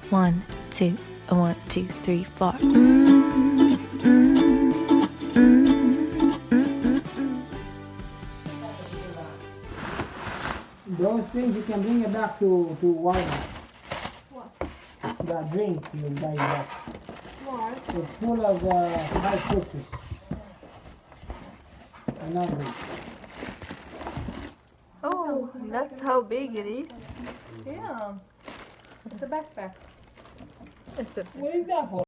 One, two, 1, 2, 3, 4. Those things you can bring it back to Walmart. What? The drink you buy back. Why? It's full of high fructose. Another. Oh, that's how big it is. Yeah. It's a backpack. What is that for?